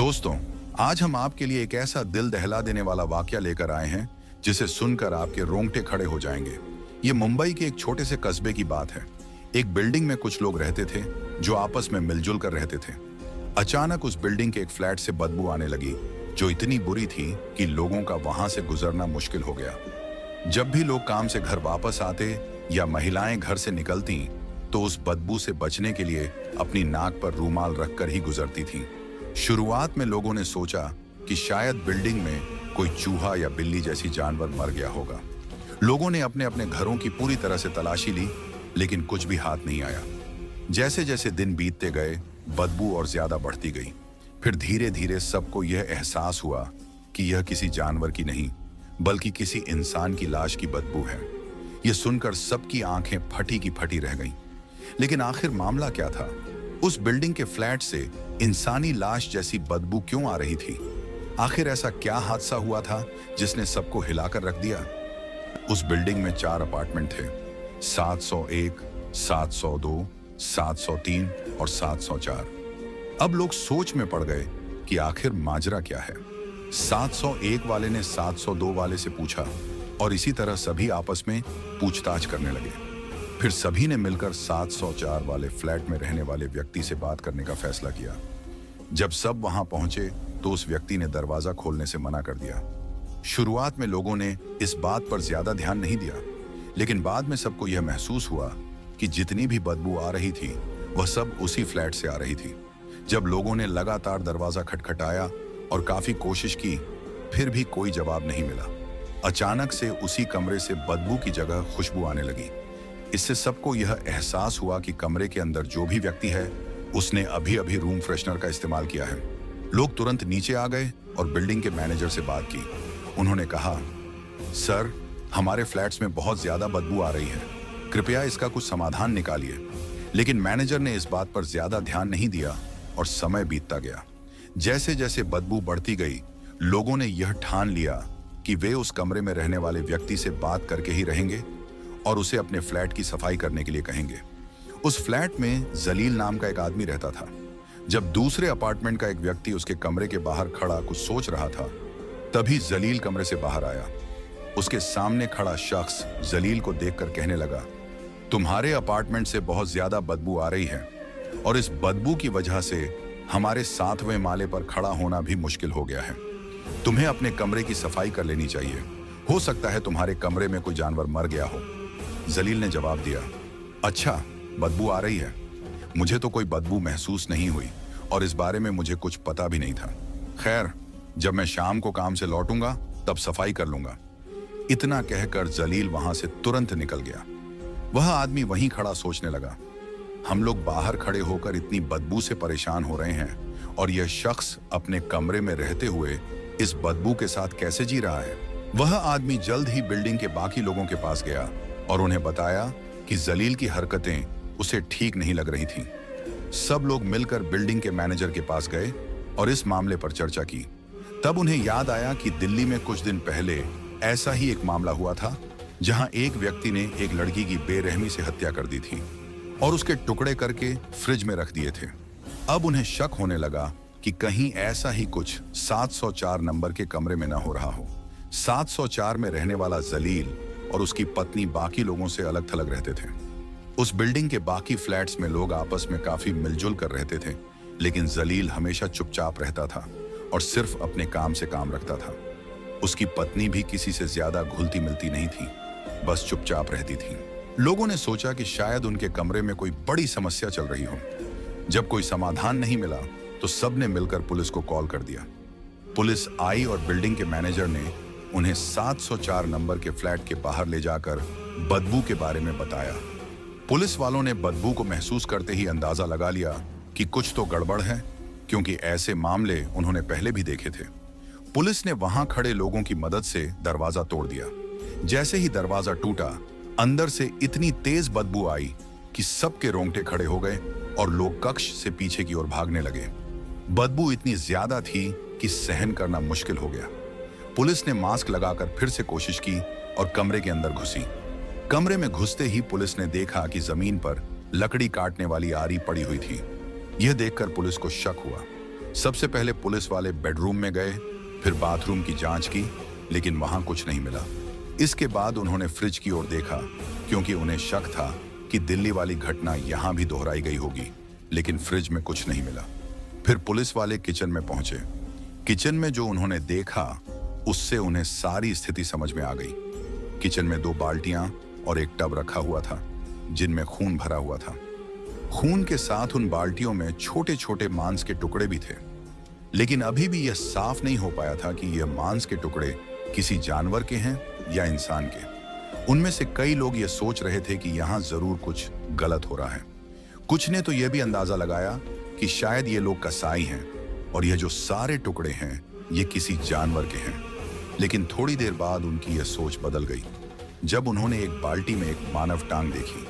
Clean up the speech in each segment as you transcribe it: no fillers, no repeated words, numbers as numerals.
दोस्तों, आज हम आपके लिए एक ऐसा दिल दहला देने वाला वाकया लेकर आए हैं जिसे सुनकर आपके रोंगटे खड़े हो जाएंगे। ये मुंबई के एक छोटे से कस्बे की बात है। एक बिल्डिंग में कुछ लोग रहते थे जो आपस में मिलजुल कर रहते थे। अचानक उस बिल्डिंग के एक फ्लैट से बदबू आने लगी जो इतनी बुरी थी कि लोगों का वहां से गुजरना मुश्किल हो गया। जब भी लोग काम से घर वापस आते या महिलाएं घर से निकलती तो उस बदबू से बचने के लिए अपनी नाक पर रूमाल रखकर ही गुजरती थीं। शुरुआत में लोगों ने सोचा कि शायद बिल्डिंग में कोई चूहा या बिल्ली जैसी जानवर मर गया होगा। लोगों ने अपने अपने घरों की पूरी तरह से तलाशी ली, लेकिन कुछ भी हाथ नहीं आया। जैसे जैसे दिन बीतते गए, बदबू और ज्यादा बढ़ती गई। फिर धीरे धीरे सबको यह एहसास हुआ कि यह किसी जानवर की नहीं बल्कि किसी इंसान की लाश की बदबू है। यह सुनकर सबकी आंखें फटी की फटी रह गईं। लेकिन आखिर मामला क्या था? उस बिल्डिंग के फ्लैट से इंसानी लाश जैसी बदबू क्यों आ रही थी? आखिर ऐसा क्या हादसा हुआ था जिसने सबको हिलाकर रख दिया? उस बिल्डिंग में 4 अपार्टमेंट थे, 701, 702, 703 और 704। अब लोग सोच में पड़ गए कि आखिर माजरा क्या है। 701 वाले ने 702 वाले से पूछा और इसी तरह सभी आपस में पूछताछ करने लगे। फिर सभी ने मिलकर 704 वाले फ्लैट में रहने वाले व्यक्ति से बात करने का फैसला किया। जब सब वहां पहुंचे तो उस व्यक्ति ने दरवाजा खोलने से मना कर दिया। शुरुआत में लोगों ने इस बात पर ज्यादा ध्यान नहीं दिया, लेकिन बाद में सबको यह महसूस हुआ कि जितनी भी बदबू आ रही थी वह सब उसी फ्लैट से आ रही थी। जब लोगों ने लगातार दरवाजा खटखटाया और काफी कोशिश की, फिर भी कोई जवाब नहीं मिला। अचानक से उसी कमरे से बदबू की जगह खुशबू आने लगी। इससे सबको यह एहसास हुआ कि कमरे के अंदर जो भी व्यक्ति है उसने अभी अभी रूम फ्रेशनर का इस्तेमाल किया है। लोग तुरंत नीचे आ गए और बिल्डिंग के मैनेजर से बात की। उन्होंने कहा, सर, हमारे फ्लैट्स में बहुत ज्यादा बदबू आ रही है, कृपया इसका कुछ समाधान निकालिए। लेकिन मैनेजर ने इस बात पर ज्यादा ध्यान नहीं दिया और समय बीतता गया। जैसे जैसे बदबू बढ़ती गई, लोगों ने यह ठान लिया कि वे उस कमरे में रहने वाले व्यक्ति से बात करके ही रहेंगे और उसे अपने फ्लैट की सफाई करने के लिए कहेंगे। उस फ्लैट में जलील नाम का एक आदमी रहता था। जब दूसरे अपार्टमेंट का एक व्यक्ति उसके कमरे के बाहर खड़ा कुछ सोच रहा था, तभी जलील कमरे से बाहर आया। उसके सामने खड़ा शख्स जलील को देखकर कहने लगा, तुम्हारे अपार्टमेंट से बहुत ज्यादा बदबू आ रही है और इस बदबू की वजह से हमारे 7वें माले पर खड़ा होना भी मुश्किल हो गया है। तुम्हें अपने कमरे की सफाई कर लेनी चाहिए। हो सकता है तुम्हारे कमरे में कोई जानवर मर गया हो। जलील ने जवाब दिया, अच्छा, बदबू आ रही है। मुझे तो कोई बदबू महसूस नहीं हुई और इस बारे में मुझे कुछ पता भी नहीं था। खैर, जब मैं शाम को काम से लौटूंगा तब सफाई कर लूंगा। इतना कहकर जलील वहां से तुरंत निकल गया। वह आदमी वहीं खड़ा सोचने लगा, हम लोग बाहर खड़े होकर इतनी बदबू से परेशान हो रहे हैं और यह शख्स अपने कमरे में रहते हुए इस बदबू के साथ कैसे जी रहा है। वह आदमी जल्द ही बिल्डिंग के बाकी लोगों के पास गया और उन्हें बताया कि जलील की हरकतें उसे ठीक नहीं लग रही थीं। सब लोग मिलकर बिल्डिंग के मैनेजर के पास गए और इस मामले पर चर्चा की। तब उन्हें याद आया कि दिल्ली में कुछ दिन पहले ऐसा ही एक मामला हुआ था, जहां एक व्यक्ति ने एक लड़की की बेरहमी से हत्या कर दी थी और उसके टुकड़े करके फ्रिज में रख दिए थे। अब उन्हें शक होने लगा कि कहीं ऐसा ही कुछ 704 नंबर के कमरे में न हो रहा हो। 704 में रहने वाला जलील और उसकी पत्नी बाकी लोगों से अलग थलग रहते थे। उस बिल्डिंग के बाकी फ्लैट्स में लोग आपस में काफी मिलजुल कर रहते थे, लेकिन जलील हमेशा चुपचाप रहता था और सिर्फ अपने काम से काम रखता था। उसकी पत्नी भी किसी से ज्यादा घुलती मिलती नहीं थी, बस चुपचाप रहती थी। लोगों ने सोचा कि शायद उनके कमरे में कोई बड़ी समस्या चल रही हो। जब कोई समाधान नहीं मिला तो सबने मिलकर पुलिस को कॉल कर दिया। पुलिस आई और बिल्डिंग के मैनेजर ने उन्हें 704 नंबर के फ्लैट के बाहर ले जाकर बदबू के बारे में बताया। पुलिस वालों ने बदबू को महसूस करते ही अंदाजा लगा लिया कि कुछ तो गड़बड़ है, क्योंकि ऐसे मामले उन्होंने पहले भी देखे थे। पुलिस ने वहां खड़े लोगों की मदद से दरवाजा तोड़ दिया। जैसे ही दरवाजा टूटा, अंदर से इतनी तेज बदबू आई कि सबके रोंगटे खड़े हो गए और लोग कक्ष से पीछे की ओर भागने लगे। बदबू इतनी ज्यादा थी कि सहन करना मुश्किल हो गया। पुलिस ने मास्क लगाकर फिर से कोशिश की और कमरे के अंदर घुसी। कमरे में घुसते ही पुलिस ने देखा कि जमीन पर लकड़ी काटने वाली आरी पड़ी हुई थी। यह देखकर पुलिस को शक हुआ। सबसे पहले पुलिस वाले बेडरूम में गए, फिर बाथरूम की जांच की, लेकिन वहां कुछ नहीं मिला। इसके बाद उन्होंने फ्रिज की ओर देखा, क्योंकि उन्हें शक था कि दिल्ली वाली घटना यहां भी दोहराई गई होगी, लेकिन फ्रिज में कुछ नहीं मिला। फिर पुलिस वाले किचन में पहुंचे। किचन में जो उन्होंने देखा, उससे उन्हें सारी स्थिति समझ में आ गई। किचन में 2 बाल्टियां और एक टब रखा हुआ था, जिनमें खून भरा हुआ था। खून के साथ उन बाल्टियों में छोटे छोटे मांस के टुकड़े भी थे, लेकिन अभी भी यह साफ नहीं हो पाया था कि यह मांस के टुकड़े किसी जानवर के हैं या इंसान के। उनमें से कई लोग यह सोच रहे थे कि यहां जरूर कुछ गलत हो रहा है। कुछ ने तो यह भी अंदाजा लगाया कि शायद ये लोग कसाई हैं और यह जो सारे टुकड़े हैं ये किसी जानवर के हैं। लेकिन थोड़ी देर बाद उनकी यह सोच बदल गई, जब उन्होंने एक बाल्टी में एक मानव टांग देखी।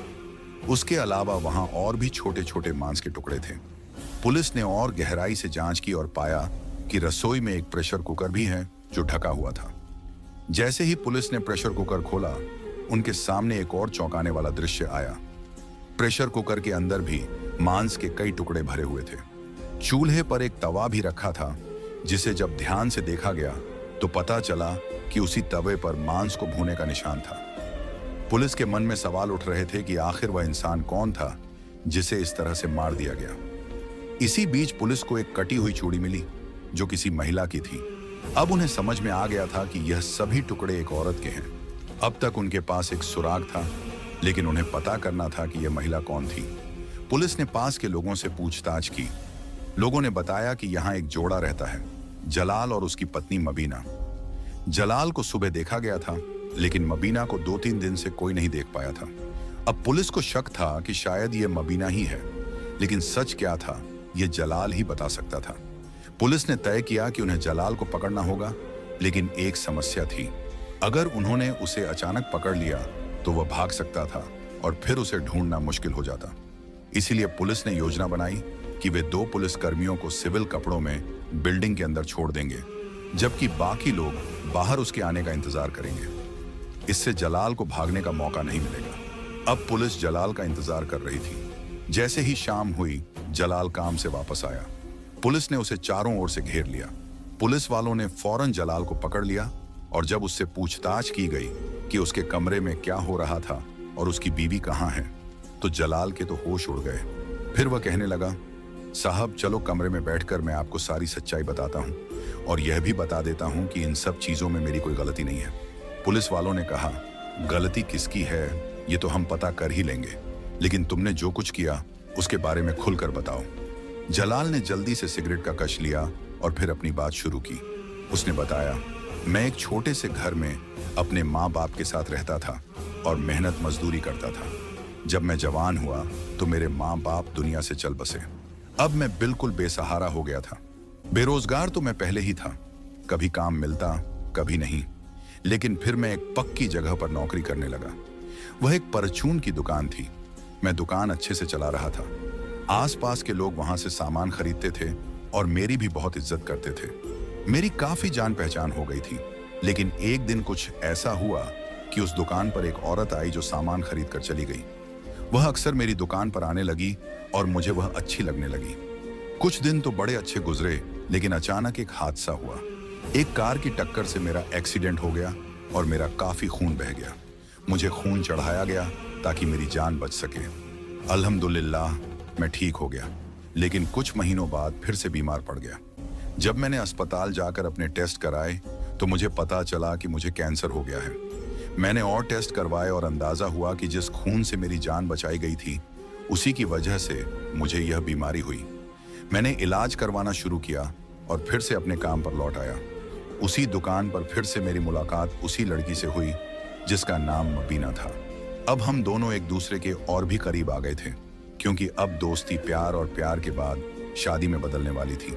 उसके अलावा वहां और भी छोटे छोटे मांस के टुकड़े थे। पुलिस ने और गहराई से जांच की और पाया कि रसोई में एक प्रेशर कुकर भी है जो ढका हुआ था। जैसे ही पुलिस ने प्रेशर कुकर खोला, उनके सामने एक और चौंकाने वाला दृश्य आया। प्रेशर कुकर के अंदर भी मांस के कई टुकड़े भरे हुए थे। चूल्हे पर एक तवा भी रखा था, जिसे जब ध्यान से देखा गया तो पता चला कि उसी तवे पर मांस को भूने का निशान था। पुलिस के मन में सवाल उठ रहे थे कि आखिर वह इंसान कौन था जिसे इस तरह से मार दिया गया। इसी बीच पुलिस को एक कटी हुई चूड़ी मिली, जो किसी महिला की थी। अब उन्हें समझ में आ गया था कि यह सभी टुकड़े एक औरत के हैं। अब तक उनके पास एक सुराग था, लेकिन उन्हें पता करना था कि यह महिला कौन थी। पुलिस ने पास के लोगों से पूछताछ की। लोगों ने बताया कि यहाँ एक जोड़ा रहता है, जलाल और उसकी पत्नी मबीना। जलाल को सुबह देखा गया था, लेकिन मबीना को 2-3 दिन से कोई नहीं देख पाया था। अब पुलिस को शक था कि शायद यह मबीना ही है, लेकिन सच क्या था यह जलाल ही बता सकता था। पुलिस ने तय किया कि उन्हें जलाल को पकड़ना होगा, लेकिन एक समस्या थी। अगर उन्होंने उसे अचानक पकड़ लिया तो वह भाग सकता था और फिर उसे ढूंढना मुश्किल हो जाता। इसीलिए पुलिस ने योजना बनाई कि वे 2 पुलिसकर्मियों को सिविल कपड़ों में बिल्डिंग के अंदर छोड़ देंगे, जबकि बाकी लोग बाहर उसके आने का इंतजार करेंगे। इससे जलाल को भागने का मौका नहीं मिलेगा। अब पुलिस जलाल का इंतजार कर रही थी। जैसे ही शाम हुई, जलाल काम से वापस आया। पुलिस ने उसे चारों ओर से घेर लिया। पुलिस वालों ने फौरन जलाल को पकड़ लिया और जब उससे पूछताछ की गई कि उसके कमरे में क्या हो रहा था और उसकी बीवी कहाँ है, तो जलाल के तो होश उड़ गए। फिर वह कहने लगा, साहब चलो कमरे में बैठकर मैं आपको सारी सच्चाई बताता हूँ और यह भी बता देता हूँ कि इन सब चीजों में मेरी कोई गलती नहीं है। पुलिस वालों ने कहा, गलती किसकी है ये तो हम पता कर ही लेंगे, लेकिन तुमने जो कुछ किया उसके बारे में खुलकर बताओ। जलाल ने जल्दी से सिगरेट का कश लिया और फिर अपनी बात शुरू की। उसने बताया, मैं एक छोटे से घर में अपने माँ बाप के साथ रहता था और मेहनत मजदूरी करता था। जब मैं जवान हुआ तो मेरे माँ बाप दुनिया से चल बसे। अब मैं बिल्कुल बेसहारा हो गया था। बेरोजगार तो मैं पहले ही था, कभी काम मिलता कभी नहीं, लेकिन फिर मैं एक पक्की जगह पर नौकरी करने लगा। वह एक परचून की दुकान थी। मैं दुकान अच्छे से चला रहा था। आसपास के लोग वहां से सामान खरीदते थे और मेरी भी बहुत इज्जत करते थे। मेरी काफी जान पहचान हो गई थी। लेकिन एक दिन कुछ ऐसा हुआ कि उस दुकान पर एक औरत आई जो सामान खरीद कर चली गई। वह अक्सर मेरी दुकान पर आने लगी और मुझे वह अच्छी लगने लगी। कुछ दिन तो बड़े अच्छे गुजरे, लेकिन अचानक एक हादसा हुआ। एक कार की टक्कर से मेरा एक्सीडेंट हो गया और मेरा काफी खून बह गया। मुझे खून चढ़ाया गया ताकि मेरी जान बच सके। अल्हम्दुलिल्लाह मैं ठीक हो गया, लेकिन कुछ महीनों बाद फिर से बीमार पड़ गया। जब मैंने अस्पताल जाकर अपने टेस्ट कराए तो मुझे पता चला कि मुझे कैंसर हो गया है। मैंने और टेस्ट करवाए और अंदाजा हुआ कि जिस खून से मेरी जान बचाई गई थी, उसी की वजह से मुझे यह बीमारी हुई। मैंने इलाज करवाना शुरू किया और फिर से अपने काम पर लौट आया। उसी दुकान पर फिर से मेरी मुलाकात उसी लड़की से हुई जिसका नाम मबीना था। अब हम दोनों एक दूसरे के और भी करीब आ गए थे, क्योंकि अब दोस्ती प्यार और प्यार के बाद शादी में बदलने वाली थी।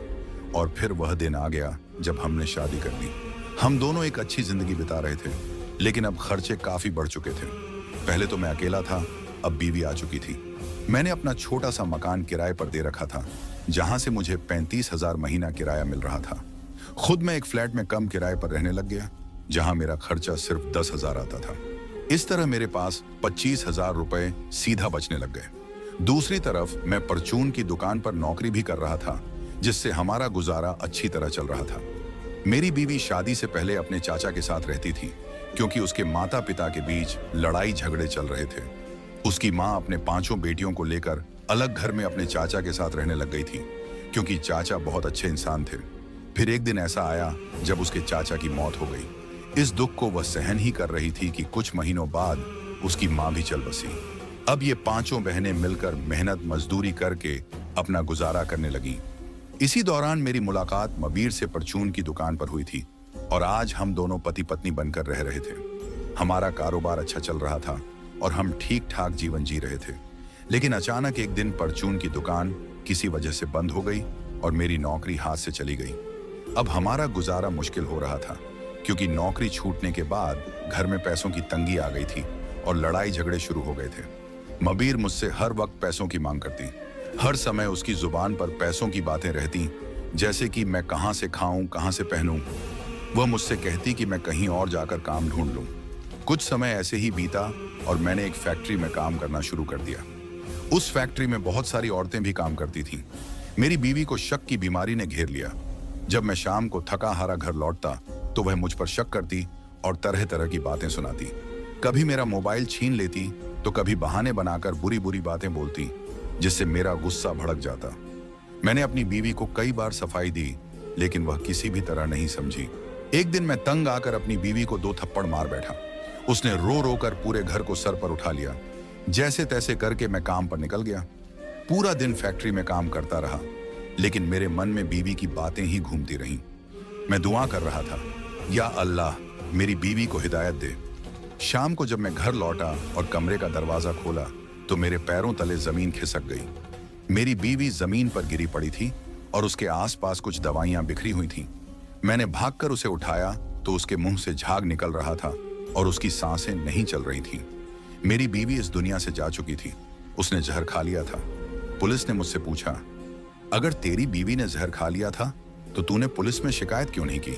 और फिर वह दिन आ गया जब हमने शादी कर ली। हम दोनों एक अच्छी जिंदगी बिता रहे थे, लेकिन अब खर्चे काफी बढ़ चुके थे। पहले तो मैं अकेला था, अब बीवी आ चुकी थी। मैंने अपना छोटा सा मकान किराए पर दे रखा था, जहां से मुझे 35,000 महीना किराया मिल रहा था। खुद मैं एक फ्लैट में कम किराए पर रहने लग गया, जहां मेरा खर्चा सिर्फ 10,000 आता था। इस तरह मेरे पास 25,000 रुपए सीधा बचने लग गए। दूसरी तरफ मैं परचून की दुकान पर नौकरी भी कर रहा था, जिससे हमारा गुजारा अच्छी तरह चल रहा था। मेरी बीवी शादी से पहले अपने चाचा के साथ रहती थी क्योंकि उसके माता पिता के बीच लड़ाई झगड़े चल रहे थे। उसकी माँ अपने 5 बेटियों को लेकर अलग घर में अपने चाचा के साथ रहने लग गई थी क्योंकि चाचा बहुत अच्छे इंसान थे। फिर एक दिन ऐसा आया जब उसके चाचा की मौत हो गई। इस दुख को वह सहन ही कर रही थी कि कुछ महीनों बाद उसकी माँ भी चल बसी। अब ये 5 बहनें मिलकर मेहनत मजदूरी करके अपना गुजारा करने लगी। इसी दौरान मेरी मुलाकात मबीर से परचून की दुकान पर हुई थी और आज हम दोनों पति पत्नी बनकर रह रहे थे। हमारा कारोबार अच्छा चल रहा था और हम ठीक ठाक जीवन जी रहे थे। लेकिन अचानक एक दिन परचून की दुकान किसी वजह से बंद हो गई और मेरी नौकरी हाथ से चली गई। अब हमारा गुजारा मुश्किल हो रहा था क्योंकि नौकरी छूटने के बाद घर में पैसों की तंगी आ गई थी और लड़ाई झगड़े शुरू हो गए थे। मबीर मुझसे हर वक्त पैसों की मांग करती। हर समय उसकी जुबान पर पैसों की बातें रहती, जैसे कि मैं कहाँ से खाऊं, कहाँ से पहनूं। वह मुझसे कहती कि मैं कहीं और जाकर काम ढूंढ लूं। कुछ समय ऐसे ही बीता और मैंने एक फैक्ट्री में काम करना शुरू कर दिया। उस फैक्ट्री में बहुत सारी औरतें भी काम करती थीं। मेरी बीवी को शक की बीमारी ने घेर लिया। जब मैं शाम को थका हारा घर लौटता तो वह मुझ पर शक करती और तरह तरह की बातें सुनाती। कभी मेरा मोबाइल छीन लेती तो कभी बहाने बनाकर बुरी बुरी बातें बोलती, जिससे मेरा गुस्सा भड़क जाता। मैंने अपनी बीवी को कई बार सफाई दी, लेकिन वह किसी भी तरह नहीं समझी। एक दिन मैं तंग आकर अपनी बीवी को 2 थप्पड़ मार बैठा। उसने रो रो कर पूरे घर को सर पर उठा लिया। जैसे तैसे करके मैं काम पर निकल गया। पूरा दिन फैक्ट्री में काम करता रहा, लेकिन मेरे मन में बीवी की बातें ही घूमती रहीं। मैं दुआ कर रहा था, या अल्लाह मेरी बीवी को हिदायत दे। शाम को जब मैं घर लौटा और कमरे का दरवाजा खोला तो मेरे पैरों तले जमीन खिसक गई। मेरी बीवी जमीन पर गिरी पड़ी थी और उसके आसपास कुछ दवाइयां बिखरी हुई थीं। मैंने भागकर उसे उठाया तो उसके मुंह से झाग निकल रहा था और उसकी सांसें नहीं चल रही थीं। मेरी बीवी इस दुनिया से जा चुकी थी। उसने जहर खा लिया था। पुलिस ने मुझसे पूछा, अगर तेरी बीवी ने जहर खा लिया था तो तूने पुलिस में शिकायत क्यों नहीं की?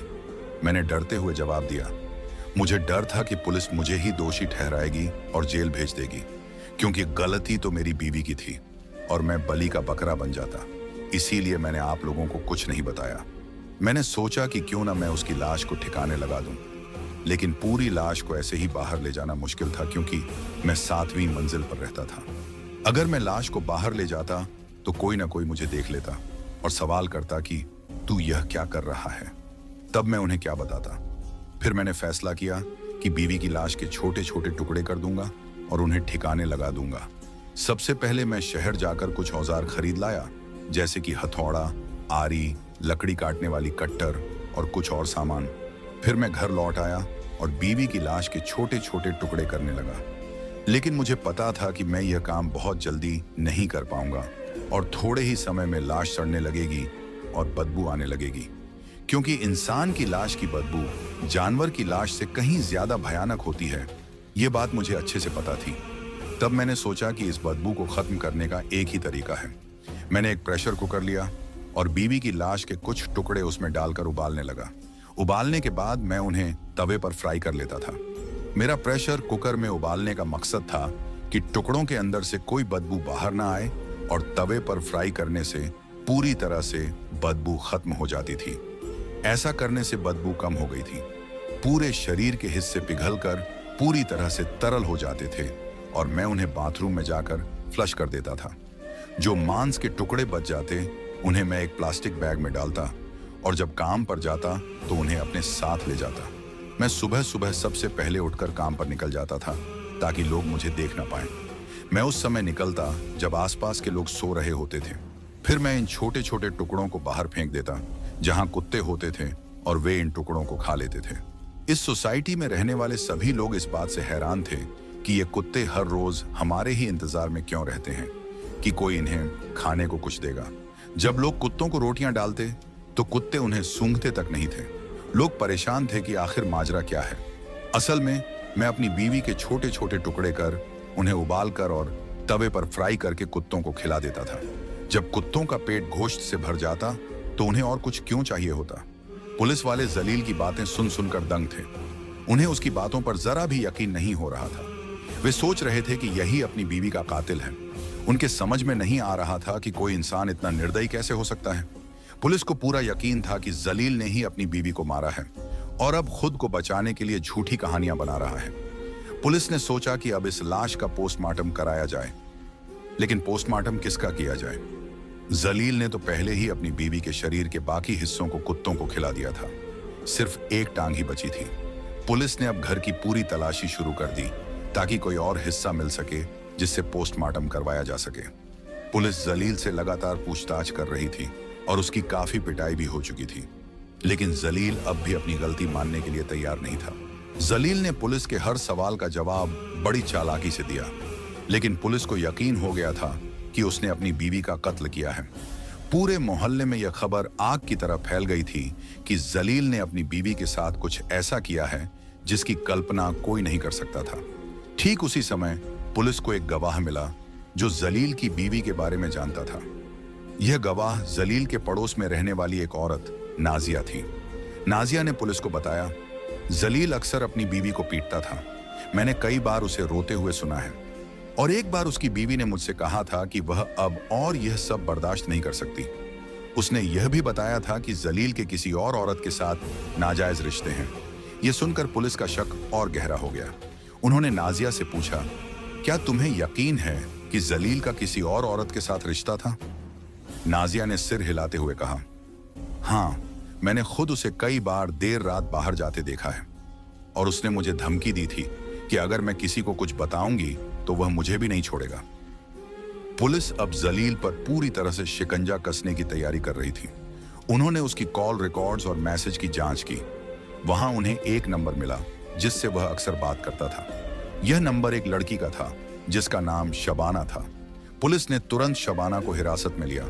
मैंने डरते हुए जवाब दिया, मुझे डर था कि पुलिस मुझे ही दोषी ठहराएगी और जेल भेज देगी, क्योंकि गलती तो मेरी बीवी की थी और मैं बलि का बकरा बन जाता। इसीलिए मैंने आप लोगों को कुछ नहीं बताया। मैंने सोचा कि क्यों ना मैं उसकी लाश को ठिकाने लगा दूं, लेकिन पूरी लाश को ऐसे ही बाहर ले जाना मुश्किल था क्योंकि मैं 7वीं मंजिल पर रहता था। अगर मैं लाश को बाहर ले जाता तो कोई ना कोई मुझे देख लेता और सवाल करता कि तू यह क्या कर रहा है। तब मैं उन्हें क्या बताता? फिर मैंने फैसला किया कि बीवी की लाश के छोटे छोटे टुकड़े कर दूंगा और उन्हें ठिकाने लगा दूंगा। सबसे पहले मैं शहर जाकर कुछ औजार खरीद लाया, जैसे कि हथौड़ा, आरी, लकड़ी काटने वाली कट्टर और कुछ और सामान। फिर मैं घर लौट आया और बीवी की लाश के छोटे छोटे टुकड़े करने लगा। लेकिन मुझे पता था कि मैं यह काम बहुत जल्दी नहीं कर पाऊंगा और थोड़े ही समय में लाश सड़ने लगेगी और बदबू आने लगेगी, क्योंकि इंसान की लाश की बदबू जानवर की लाश से कहीं ज्यादा भयानक होती है। ये बात मुझे अच्छे से पता थी। तब मैंने सोचा कि इस बदबू को खत्म करने का एक ही तरीका है। मैंने एक प्रेशर कुकर लिया और बीवी की लाश के कुछ टुकड़े उसमें डालकर उबालने लगा। उबालने के बाद मैं उन्हें तवे पर फ्राई कर लेता था। मेरा प्रेशर कुकर में उबालने का मकसद था कि टुकड़ों के अंदर से कोई बदबू बाहर ना आए और तवे पर फ्राई करने से पूरी तरह से बदबू खत्म हो जाती थी। ऐसा करने से बदबू कम हो गई थी। पूरे शरीर के हिस्से पिघलकर पूरी तरह से तरल हो जाते थे और मैं उन्हें बाथरूम में जाकर फ्लश कर देता था। जो मांस के टुकड़े बच जाते उन्हें मैं एक प्लास्टिक बैग में डालता और जब काम पर जाता तो उन्हें अपने साथ ले जाता। मैं सुबह सुबह सबसे पहले उठकर काम पर निकल जाता था ताकि लोग मुझे देख ना पाएं। मैं उस समय निकलता जब आसपास के लोग सो रहे होते थे। फिर मैं इन छोटे छोटे टुकड़ों को बाहर फेंक देता जहां कुत्ते होते थे और वे इन टुकड़ों को खा लेते थे। इस सोसाइटी में रहने वाले सभी लोग इस बात से हैरान थे कि ये कुत्ते हर रोज हमारे ही इंतजार में क्यों रहते हैं कि कोई इन्हें खाने को कुछ देगा। जब लोग कुत्तों को रोटियां डालते तो कुत्ते उन्हें सूंघते तक नहीं थे। लोग परेशान थे कि आखिर माजरा क्या है। असल में मैं अपनी बीवी के छोटे छोटे टुकड़े कर उन्हें उबाल कर और तवे पर फ्राई करके कुत्तों को खिला देता था। जब कुत्तों का पेट गोश्त से भर जाता तो उन्हें और कुछ क्यों चाहिए होता। पुलिस वाले जलील की बातें सुन सुनकर दंग थे। उन्हें उसकी बातों पर जरा भी यकीन नहीं हो रहा था। वे सोच रहे थे कि यही अपनी बीवी का कातिल है। उनके समझ में नहीं आ रहा था कि कोई इंसान इतना निर्दयी कैसे हो सकता है। पुलिस को पूरा यकीन था कि जलील ने ही अपनी बीवी को मारा है और अब खुद को बचाने के लिए झूठी कहानियां बना रहा है। पुलिस ने सोचा कि अब इस लाश का पोस्टमार्टम कराया जाए, लेकिन पोस्टमार्टम किसका किया जाए? जलील ने तो पहले ही अपनी बीवी के शरीर के बाकी हिस्सों को कुत्तों को खिला दिया था। सिर्फ एक टांग ही बची थी। पुलिस ने अब घर की पूरी तलाशी शुरू कर दी ताकि कोई और हिस्सा मिल सके जिससे पोस्टमार्टम करवाया जा सके। पुलिस जलील से लगातार पूछताछ कर रही थी और उसकी काफी पिटाई भी हो चुकी थी, लेकिन जलील अब भी अपनी गलती मानने के लिए तैयार नहीं था। जलील ने पुलिस के हर सवाल का जवाब बड़ी चालाकी से दिया, लेकिन पुलिस को यकीन हो गया था कि उसने अपनी बीवी का कत्ल किया है। पूरे मोहल्ले में यह खबर आग की तरह फैल गई थी कि जलील ने अपनी बीवी के साथ कुछ ऐसा किया है जिसकी कल्पना कोई नहीं कर सकता था। ठीक उसी समय पुलिस को एक गवाह मिला जो जलील की बीवी के बारे में जानता था। यह गवाह जलील के पड़ोस में रहने वाली एक औरत नाजिया थी। नाजिया ने पुलिस को बताया, जलील अक्सर अपनी बीवी को पीटता था। मैंने कई बार उसे रोते हुए सुना है और एक बार उसकी बीवी ने मुझसे कहा था कि वह अब और यह सब बर्दाश्त नहीं कर सकती। उसने यह भी बताया था कि जलील के किसी और औरत के साथ नाजायज रिश्ते हैं। यह सुनकर पुलिस का शक और गहरा हो गया। उन्होंने नाजिया से पूछा, क्या तुम्हें यकीन है कि जलील का किसी और औरत के साथ रिश्ता था? नाजिया ने सिर हिलाते हुए कहा, हाँ, मैंने खुद उसे कई बार देर रात बाहर जाते देखा है और उसने मुझे धमकी दी थी कि अगर मैं किसी को कुछ बताऊंगी तो वह मुझे भी नहीं छोड़ेगा। पुलिस अब जलील पर पूरी तरह से शिकंजा कसने की तैयारी कर रही थी। उन्होंने उसकी कॉल रिकॉर्ड्स और मैसेज की जांच की। वहां उन्हें एक नंबर मिला जिससे वह अक्सर बात करता था। यह नंबर एक लड़की का था जिसका नाम शबाना था। पुलिस ने तुरंत शबाना को हिरासत में लिया।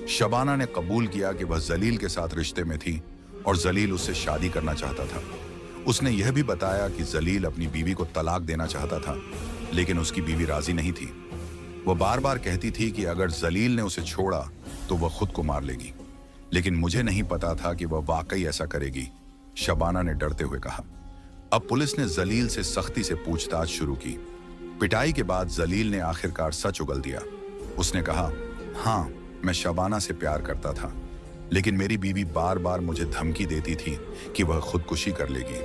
शबाना ने कबूल किया कि वह जलील के साथ रिश्ते में थी और जलील उससे शादी करना चाहता था। उसने यह भी बताया कि जलील अपनी बीवी को तलाक देना चाहता था, लेकिन उसकी बीवी राजी नहीं थी। वह बार बार कहती थी कि अगर जलील ने उसे छोड़ा तो वह खुद को मार लेगी, लेकिन मुझे नहीं पता था कि वह वाकई ऐसा करेगी, शबाना ने डरते हुए कहा। अब पुलिस ने जलील से सख्ती से पूछताछ शुरू की। पिटाई के बाद जलील ने आखिरकार सच उगल दिया। उसने कहा, हाँ, मैं शबाना से प्यार करता था, लेकिन मेरी बीवी बार बार मुझे धमकी देती थी कि वह खुदकुशी कर लेगी।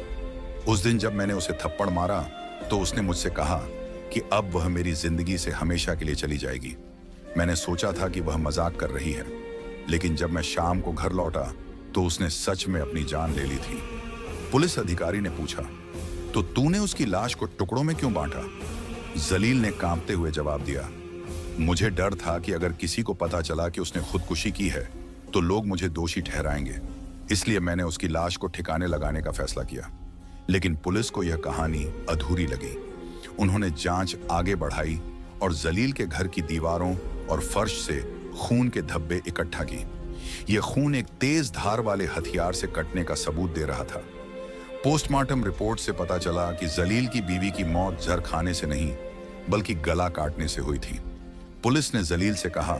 उस दिन जब मैंने उसे थप्पड़ मारा तो उसने मुझसे कहा कि अब वह मेरी जिंदगी से हमेशा के लिए चली जाएगी। मैंने सोचा था कि वह मजाक कर रही है, लेकिन जब मैं शाम को घर लौटा तो उसने सच में अपनी जान ले ली थी। पुलिस अधिकारी ने पूछा, तो तूने उसकी लाश को टुकड़ों में क्यों बांटा? जलील ने कांपते हुए जवाब दिया, मुझे डर था कि अगर किसी को पता चला कि उसने खुदकुशी की है तो लोग मुझे दोषी ठहराएंगे, इसलिए मैंने उसकी लाश को ठिकाने लगाने का फैसला किया। लेकिन पुलिस को यह कहानी अधूरी लगी। उन्होंने जांच आगे बढ़ाई और जलील के घर की दीवारों और फर्श से खून के धब्बे इकट्ठा की। यह खून एक तेज धार वाले हथियार से कटने का सबूत दे रहा था। पोस्टमार्टम रिपोर्ट से पता चला कि जलील की बीवी की मौत जहर खाने से नहीं बल्कि गला काटने से हुई थी। पुलिस ने जलील से कहा,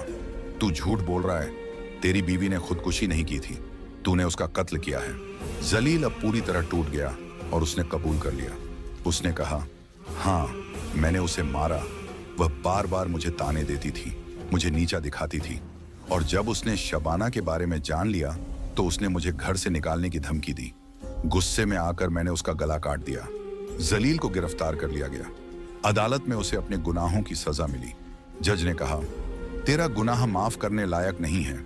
तू झूठ बोल रहा है, तेरी बीवी ने खुदकुशी नहीं की थी, तूने उसका कत्ल किया है। जलील अब पूरी तरह टूट गया और उसने कबूल कर लिया। उसने कहा, हाँ, मैंने उसे मारा। वह बार बार मुझे ताने देती थी, मुझे नीचा दिखाती थी, और जब उसने शबाना के बारे में जान लिया तो उसने मुझे घर से निकालने की धमकी दी। गुस्से में आकर मैंने उसका गला काट दिया। जलील को गिरफ्तार कर लिया गया। अदालत में उसे अपने गुनाहों की सजा मिली। जज ने कहा, तेरा गुनाह माफ करने लायक नहीं है।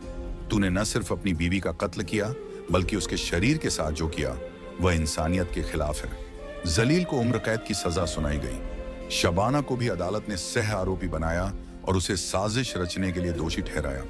तूने न सिर्फ अपनी बीवी का कत्ल किया बल्कि उसके शरीर के साथ जो किया वह इंसानियत के खिलाफ है। जलील को उम्र कैद की सजा सुनाई गई। शबाना को भी अदालत ने सह आरोपी बनाया और उसे साजिश रचने के लिए दोषी ठहराया।